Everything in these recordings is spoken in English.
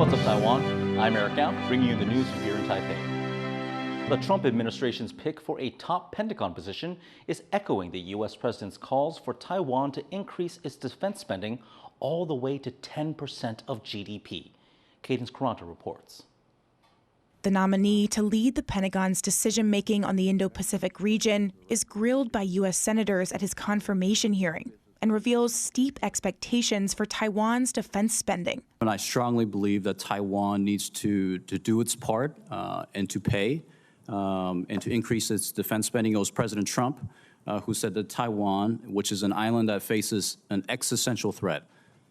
What's up, Taiwan? I'm Eric Ao, bringing you the news here in Taipei. The Trump administration's pick for a top Pentagon position is echoing the U.S. president's calls for Taiwan to increase its defense spending all the way to 10% of GDP. Cadence Caranta reports. The nominee to lead the Pentagon's decision-making on the Indo-Pacific region is grilled by U.S. senators at his confirmation hearing and reveals steep expectations for Taiwan's defense spending. And I strongly believe that Taiwan needs to do its part and to pay and to increase its defense spending. It was President Trump who said that Taiwan, which is an island that faces an existential threat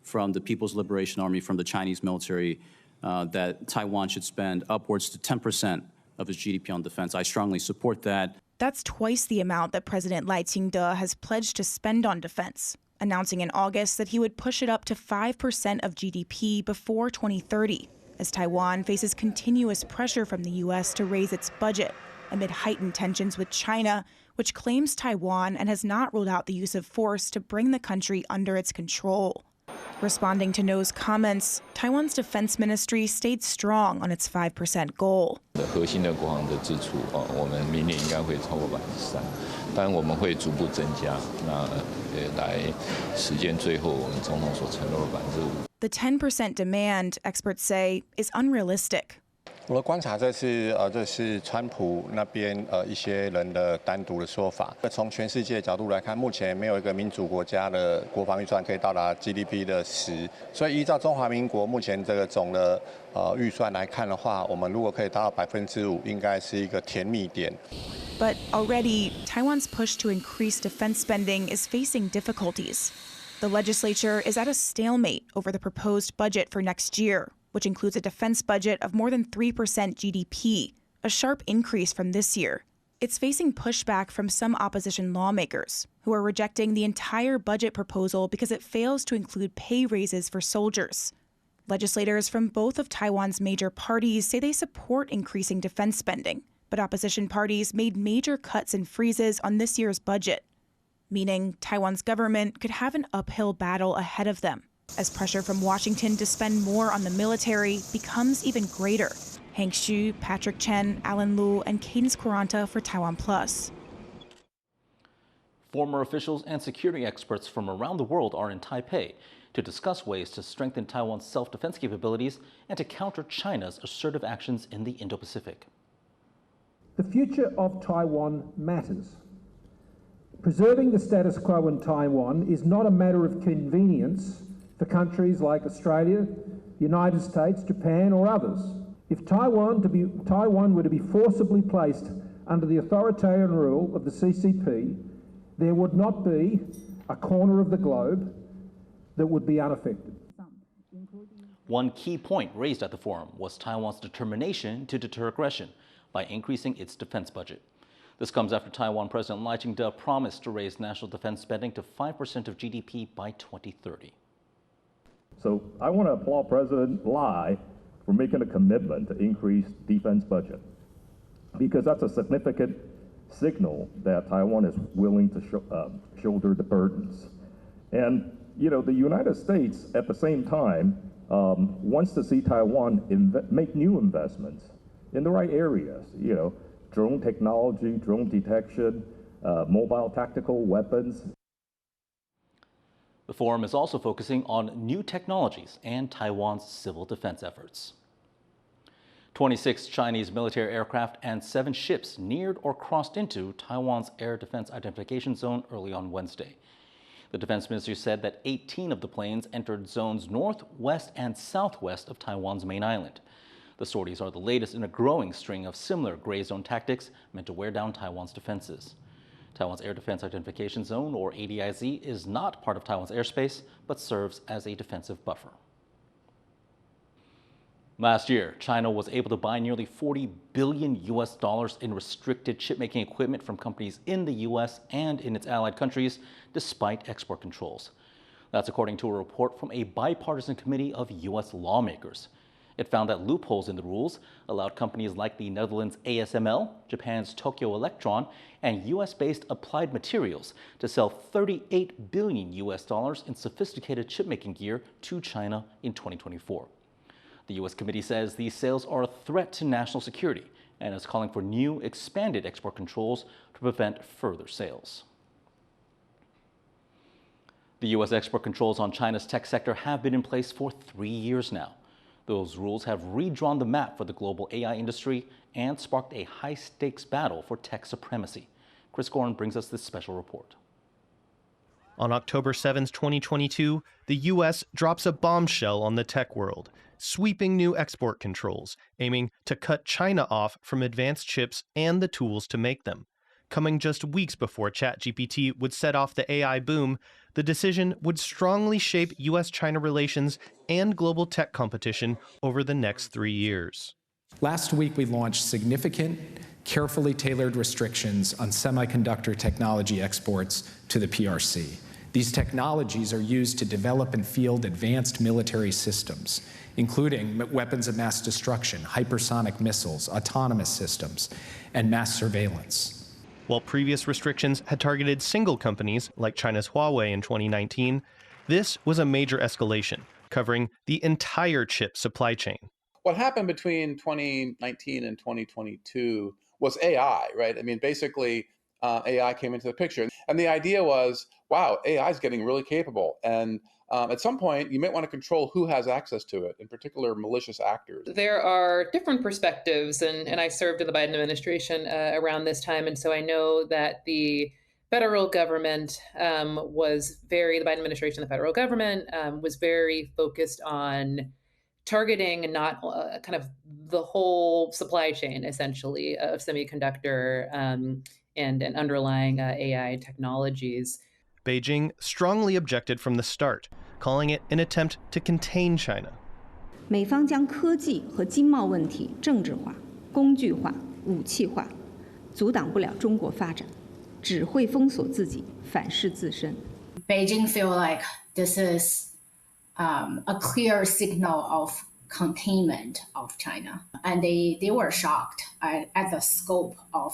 from the People's Liberation Army, from the Chinese military, that Taiwan should spend upwards to 10% of its GDP on defense. I strongly support that. That's twice the amount that President Ching-te has pledged to spend on defense, announcing in August that he would push it up to 5% of GDP before 2030, as Taiwan faces continuous pressure from the U.S. to raise its budget amid heightened tensions with China, which claims Taiwan and has not ruled out the use of force to bring the country under its control. Responding to No's comments, Taiwan's defense ministry stayed strong on its 5% goal. The 10% demand, experts say, is unrealistic. 我的观察，这是川普那边一些人的单独的说法。从全世界角度来看，目前没有一个民主国家的国防预算可以到达 GDP 的10%，所以依照中华民国目前这个总的预算来看的话，我们如果可以达到5%，应该是一个甜蜜点。But already, Taiwan's push to increase defense spending is facing difficulties. The legislature is at a stalemate over the proposed budget for next year, which includes a defense budget of more than 3% GDP, a sharp increase from this year. It's facing pushback from some opposition lawmakers, who are rejecting the entire budget proposal because it fails to include pay raises for soldiers. Legislators from both of Taiwan's major parties say they support increasing defense spending, but opposition parties made major cuts and freezes on this year's budget, meaning Taiwan's government could have an uphill battle ahead of them, as pressure from Washington to spend more on the military becomes even greater. Hank Xu, Patrick Chen, Alan Liu, and Cadence Caranta for TaiwanPlus. Former officials and security experts from around the world are in Taipei to discuss ways to strengthen Taiwan's self-defense capabilities and to counter China's assertive actions in the Indo-Pacific. The future of Taiwan matters. Preserving the status quo in Taiwan is not a matter of convenience for countries like Australia, the United States, Japan, or others. If Taiwan were to be forcibly placed under the authoritarian rule of the CCP, there would not be a corner of the globe that would be unaffected. One key point raised at the forum was Taiwan's determination to deter aggression by increasing its defense budget. This comes after Taiwan President Ching-te promised to raise national defense spending to 5% of GDP by 2030. So I want to applaud President Lai for making a commitment to increase defense budget, because that's a significant signal that Taiwan is willing to shoulder the burdens. And, you know, the United States, at the same time, wants to see Taiwan make new investments in the right areas, you know, drone technology, drone detection, mobile tactical weapons. The forum is also focusing on new technologies and Taiwan's civil defense efforts. 26 Chinese military aircraft and 7 ships neared or crossed into Taiwan's air defense identification zone early on Wednesday. The defense ministry said that 18 of the planes entered zones north, west, and southwest of Taiwan's main island. The sorties are the latest in a growing string of similar gray zone tactics meant to wear down Taiwan's defenses. Taiwan's Air Defense Identification Zone, or ADIZ, is not part of Taiwan's airspace, but serves as a defensive buffer. Last year, China was able to buy nearly $40 billion in restricted chipmaking equipment from companies in the U.S. and in its allied countries, despite export controls. That's according to a report from a bipartisan committee of U.S. lawmakers. It found that loopholes in the rules allowed companies like the Netherlands' ASML, Japan's Tokyo Electron, and U.S.-based Applied Materials to sell $38 billion in sophisticated chipmaking gear to China in 2024. The U.S. committee says these sales are a threat to national security and is calling for new, expanded export controls to prevent further sales. The U.S. export controls on China's tech sector have been in place for 3 years now. Those rules have redrawn the map for the global AI industry and sparked a high-stakes battle for tech supremacy. Chris Gorn brings us this special report. On October 7, 2022, the U.S. drops a bombshell on the tech world, sweeping new export controls, aiming to cut China off from advanced chips and the tools to make them. Coming just weeks before ChatGPT would set off the AI boom, the decision would strongly shape U.S.-China relations and global tech competition over the next 3 years. Last week, we launched significant, carefully tailored restrictions on semiconductor technology exports to the PRC. These technologies are used to develop and field advanced military systems, including weapons of mass destruction, hypersonic missiles, autonomous systems, and mass surveillance. While previous restrictions had targeted single companies, like China's Huawei in 2019, this was a major escalation, covering the entire chip supply chain. What happened between 2019 and 2022 was AI, right? I mean, basically, AI came into the picture. And the idea was, wow, AI is getting really capable. And at some point, you might want to control who has access to it, in particular, malicious actors. There are different perspectives, and I served in the Biden administration around this time. And so I know that the federal government the Biden administration, the federal government was very focused on targeting and not kind of the whole supply chain, essentially, of semiconductor and underlying AI technologies. Beijing strongly objected from the start, calling it an attempt to contain China. 美方将科技和经贸问题政治化、工具化、武器化，阻挡不了中国发展，只会封锁自己，反噬自身。Beijing feel like this is a clear signal of containment of China, and they were shocked at the scope of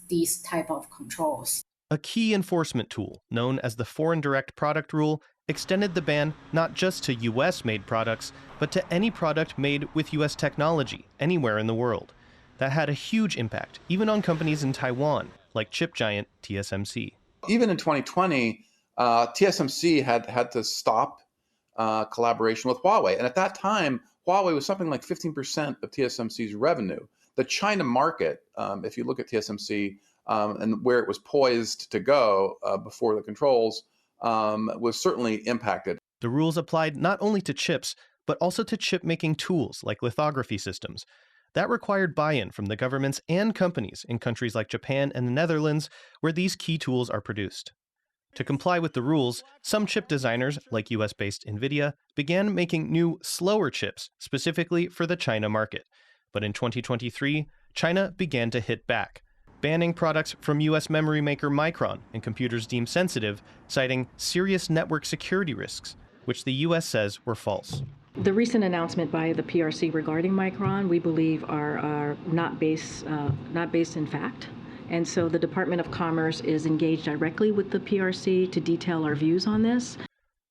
these type of controls. A key enforcement tool, known as the Foreign Direct Product Rule, extended the ban not just to U.S.-made products, but to any product made with U.S. technology anywhere in the world. That had a huge impact, even on companies in Taiwan, like chip giant TSMC. Even in 2020, TSMC had to stop collaboration with Huawei. And at that time, Huawei was something like 15% of TSMC's revenue. The China market, if you look at TSMC, and where it was poised to go before the controls, was certainly impacted. The rules applied not only to chips, but also to chip-making tools like lithography systems. That required buy-in from the governments and companies in countries like Japan and the Netherlands, where these key tools are produced. To comply with the rules, some chip designers, like US-based NVIDIA, began making new, slower chips specifically for the China market. But in 2023, China began to hit back, banning products from U.S. memory maker Micron and computers deemed sensitive, citing serious network security risks, which the U.S. says were false. The recent announcement by the PRC regarding Micron, we believe, are not based in fact. And so the Department of Commerce is engaged directly with the PRC to detail our views on this.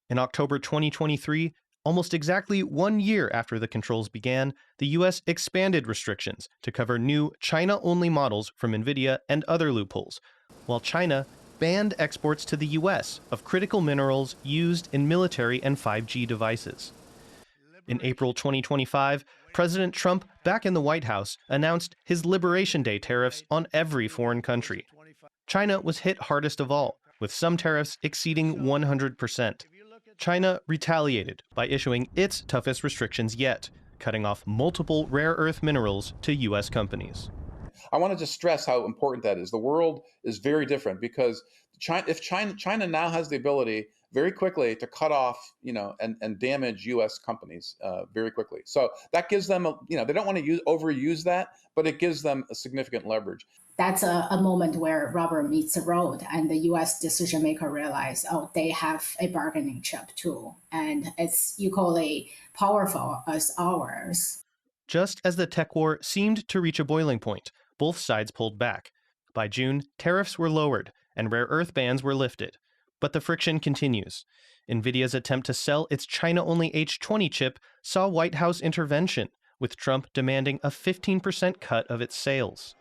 In October 2023, almost exactly 1 year after the controls began, the U.S. expanded restrictions to cover new China-only models from NVIDIA and other loopholes, while China banned exports to the U.S. of critical minerals used in military and 5G devices. In April 2025, President Trump, back in the White House, announced his Liberation Day tariffs on every foreign country. China was hit hardest of all, with some tariffs exceeding 100%. China retaliated by issuing its toughest restrictions yet, cutting off multiple rare earth minerals to U.S. companies. I want to just stress how important that is. The world is very different because China now has the ability very quickly to cut off, and damage U.S. companies very quickly. So that gives them, they don't want to overuse that, but it gives them a significant leverage. That's a moment where rubber meets the road, and the U.S. decision maker realize, they have a bargaining chip too, and it's equally powerful as ours. Just as the tech war seemed to reach a boiling point, both sides pulled back. By June, tariffs were lowered and rare earth bans were lifted. But the friction continues. NVIDIA's attempt to sell its China-only H20 chip saw White House intervention, with Trump demanding a 15% cut of its sales.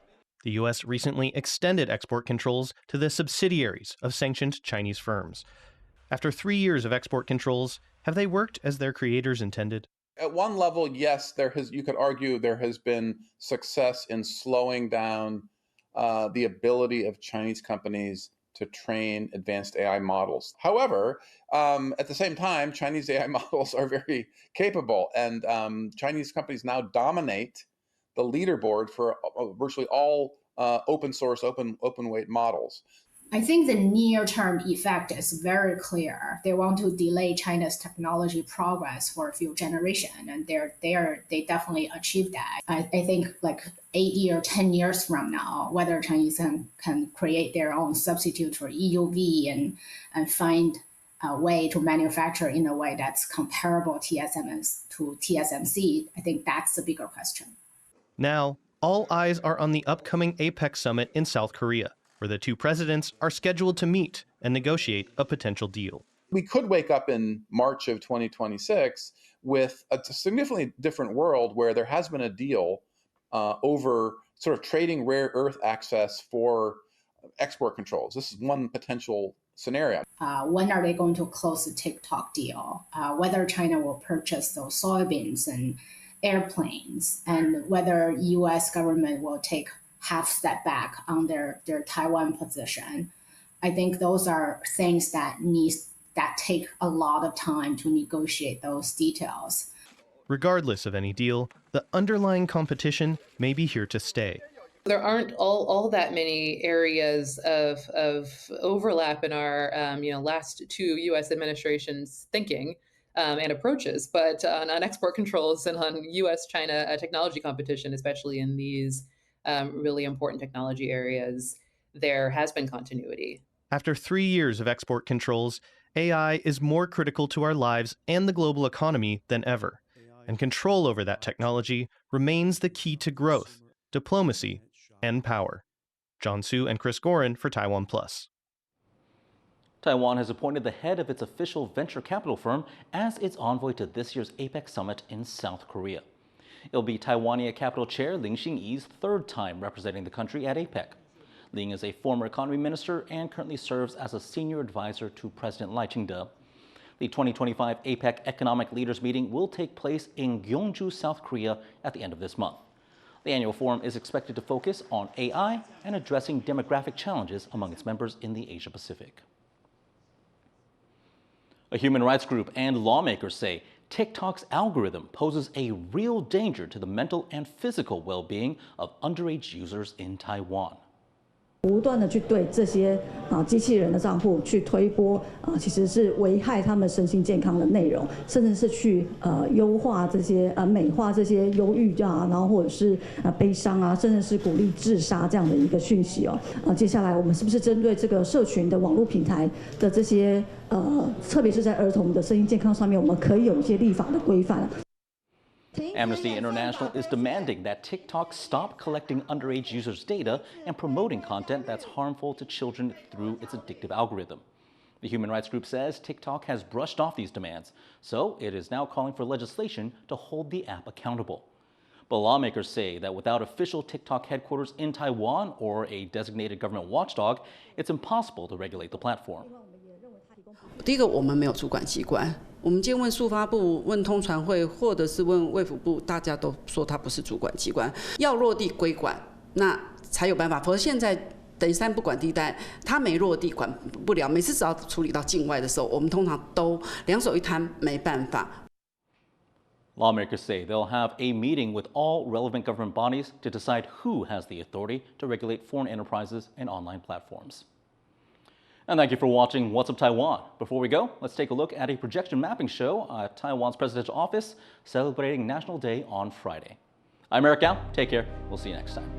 The U.S. recently extended export controls to the subsidiaries of sanctioned Chinese firms. After 3 years of export controls, have they worked as their creators intended? At one level, yes, you could argue there has been success in slowing down the ability of Chinese companies to train advanced AI models. However, at the same time, Chinese AI models are very capable, and Chinese companies now dominate the leaderboard for virtually all open source, open weight models. I think the near-term effect is very clear. They want to delay China's technology progress for a few generations, and they definitely achieve that. I think like 8 or 10 years from now, whether Chinese can create their own substitute for EUV and find a way to manufacture in a way that's comparable to TSMC, I think that's the bigger question. Now, all eyes are on the upcoming APEC summit in South Korea, where the two presidents are scheduled to meet and negotiate a potential deal. We could wake up in March of 2026 with a significantly different world where there has been a deal over sort of trading rare earth access for export controls. This is one potential scenario. When are they going to close the TikTok deal? Whether China will purchase those soybeans and airplanes, and whether U.S. government will take half step back on their Taiwan position. I think those are things that take a lot of time to negotiate those details. Regardless of any deal, the underlying competition may be here to stay. There aren't all that many areas of overlap in our last two U.S. administrations' thinking and approaches, but on export controls and on U.S.-China technology competition, especially in these really important technology areas, there has been continuity. After 3 years of export controls, AI is more critical to our lives and the global economy than ever. And control over that technology remains the key to growth, diplomacy, and power. John Su and Chris Gorin for TaiwanPlus. Taiwan has appointed the head of its official venture capital firm as its envoy to this year's APEC summit in South Korea. It'll be Taiwania Capital Chair Hsin-yi's third time representing the country at APEC. Ling is a former economy minister and currently serves as a senior advisor to President Lai Ching-te. The 2025 APEC Economic Leaders Meeting will take place in Gyeongju, South Korea at the end of this month. The annual forum is expected to focus on AI and addressing demographic challenges among its members in the Asia-Pacific. A human rights group and lawmakers say TikTok's algorithm poses a real danger to the mental and physical well-being of underage users in Taiwan. 不断的去对这些机器人的账户去推播其实是危害他们身心健康的内容，甚至是去优化这些美化这些忧郁然后或者是悲伤甚至是鼓励自杀这样的一个讯息接下来我们是不是针对这个社群的网络平台的这些特别是在儿童的身心健康上面，我们可以有一些立法的规范。 Amnesty International is demanding that TikTok stop collecting underage users' data and promoting content that's harmful to children through its addictive algorithm. The human rights group says TikTok has brushed off these demands, so it is now calling for legislation to hold the app accountable. But lawmakers say that without official TikTok headquarters in Taiwan or a designated government watchdog, it's impossible to regulate the platform. 第一个，我们没有主管机关。我们今天问数发部、问通传会，或者是问卫福部，大家都说它不是主管机关，要落地归管，那才有办法。否则现在等于三不管地带，它没落地管不了。每次只要处理到境外的时候，我们通常都两手一摊，没办法。 Lawmakers say they'll have a meeting with all relevant government bodies to decide who has the authority to regulate foreign enterprises and online platforms. And thank you for watching What's Up Taiwan. Before we go, let's take a look at a projection mapping show at Taiwan's presidential office celebrating National Day on Friday. I'm Eric Gao. Take care. We'll see you next time.